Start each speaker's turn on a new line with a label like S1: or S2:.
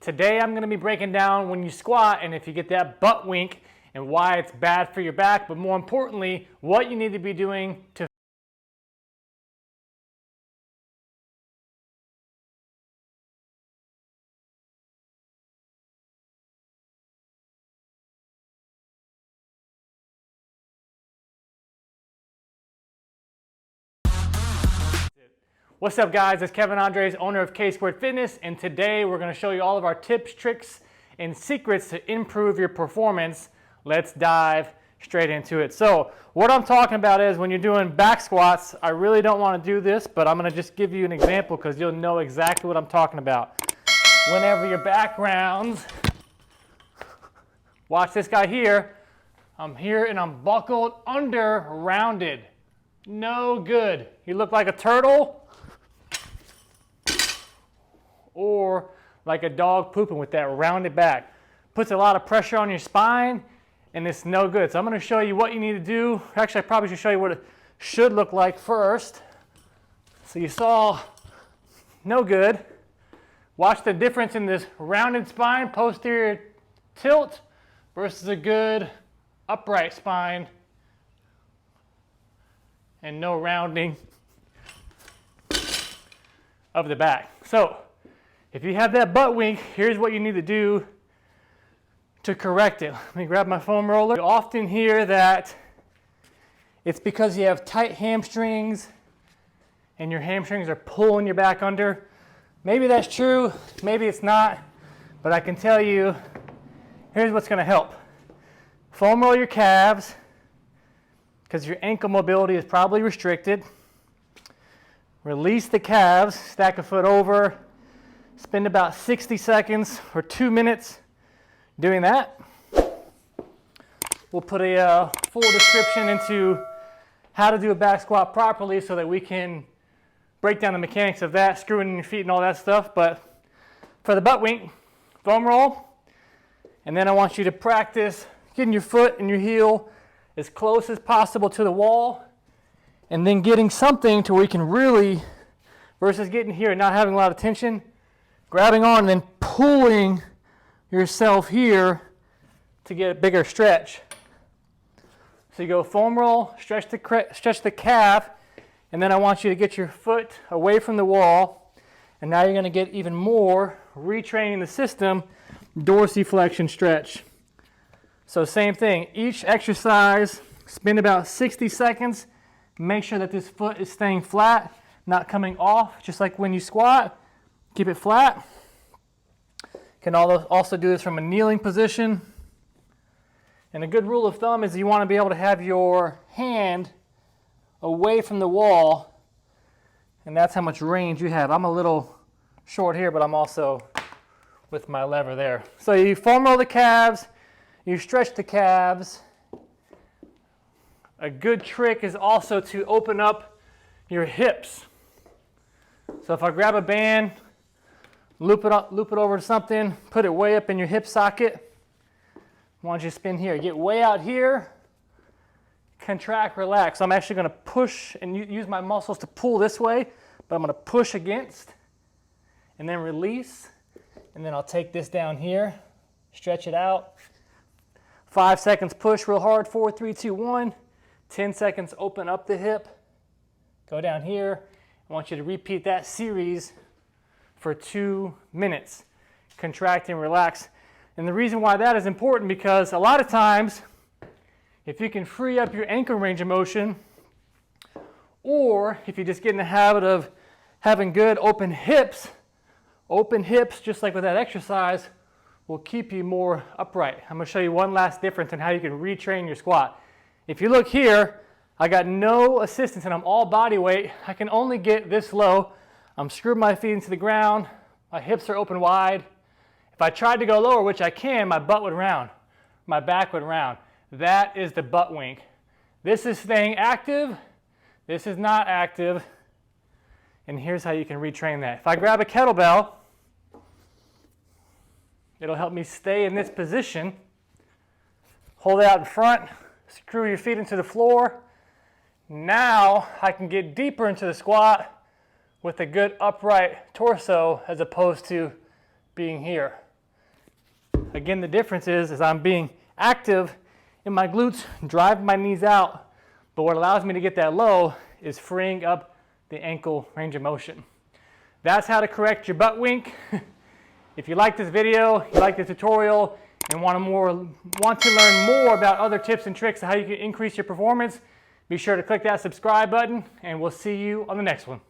S1: Today I'm going to be breaking down when you squat and if you get that butt wink and why it's bad for your back, but more importantly, what you need to be doing to What's up guys, it's Kevin Andres, owner of K Squared Fitness, and today we're going to show you all of our tips, tricks, and secrets to improve your performance. Let's dive straight into it. So what I'm talking about is when you're doing back squats, I really don't want to do this, but I'm going to just give you an example because you'll know exactly what I'm talking about. Whenever your back rounds, watch this guy here. I'm here and I'm buckled under, rounded. No good. You look like a turtle or like a dog pooping with that rounded back. Puts a lot of pressure on your spine and it's no good. So I'm going to show you what you need to do. Actually, I probably should show you what it should look like first. So you saw no good. Watch the difference in this rounded spine, posterior tilt versus a good upright spine and no rounding of the back. So if you have that butt wink, here's what you need to do to correct it. Let me grab my foam roller. You often hear that it's because you have tight hamstrings and your hamstrings are pulling your back under. Maybe that's true, maybe it's not, but I can tell you, here's what's going to help. Foam roll your calves because your ankle mobility is probably restricted. Release the calves, stack a foot over. Spend about 60 seconds or 2 minutes doing that. We'll put a full description into how to do a back squat properly so that we can break down the mechanics of that, screwing in your feet and all that stuff. But for the butt wink, foam roll, and then I want you to practice getting your foot and your heel as close as possible to the wall, and then getting something to where you can really, versus getting here and not having a lot of tension, grabbing on and then pulling yourself here to get a bigger stretch. So you go foam roll, stretch the calf, and then I want you to get your foot away from the wall, and now you're going to get even more retraining the system, dorsiflexion stretch. So same thing, each exercise, spend about 60 seconds, make sure that this foot is staying flat, not coming off, just like when you squat. Keep it flat. Can also do this from a kneeling position. And a good rule of thumb is you want to be able to have your hand away from the wall, and that's how much range you have. I'm a little short here, but I'm also with my lever there. So you foam roll the calves, you stretch the calves. A good trick is also to open up your hips. So if I grab a band, loop it over to something, put it way up in your hip socket. I want you to spin here. Get way out here, contract, relax. So I'm actually going to push and use my muscles to pull this way, but I'm going to push against and then release. And then I'll take this down here, stretch it out. 5 seconds push real hard, 4, 3, 2, 1. 10 seconds open up the hip, go down here. I want you to repeat that series for 2 minutes. Contract and relax. And the reason why that is important, because a lot of times, if you can free up your ankle range of motion, or if you just get in the habit of having good open hips, just like with that exercise, will keep you more upright. I'm going to show you one last difference in how you can retrain your squat. If you look here, I got no assistance and I'm all body weight. I can only get this low. I'm screwing my feet into the ground. My hips are open wide. If I tried to go lower, which I can, my butt would round. My back would round. That is the butt wink. This is staying active. This is not active. And here's how you can retrain that. If I grab a kettlebell, it'll help me stay in this position. Hold it out in front. Screw your feet into the floor. Now I can get deeper into the squat with a good upright torso as opposed to being here. Again, the difference is I'm being active in my glutes, driving my knees out, but what allows me to get that low is freeing up the ankle range of motion. That's how to correct your butt wink. If you like this video, you like the tutorial, and want to learn more about other tips and tricks of how you can increase your performance, be sure to click that subscribe button, and we'll see you on the next one.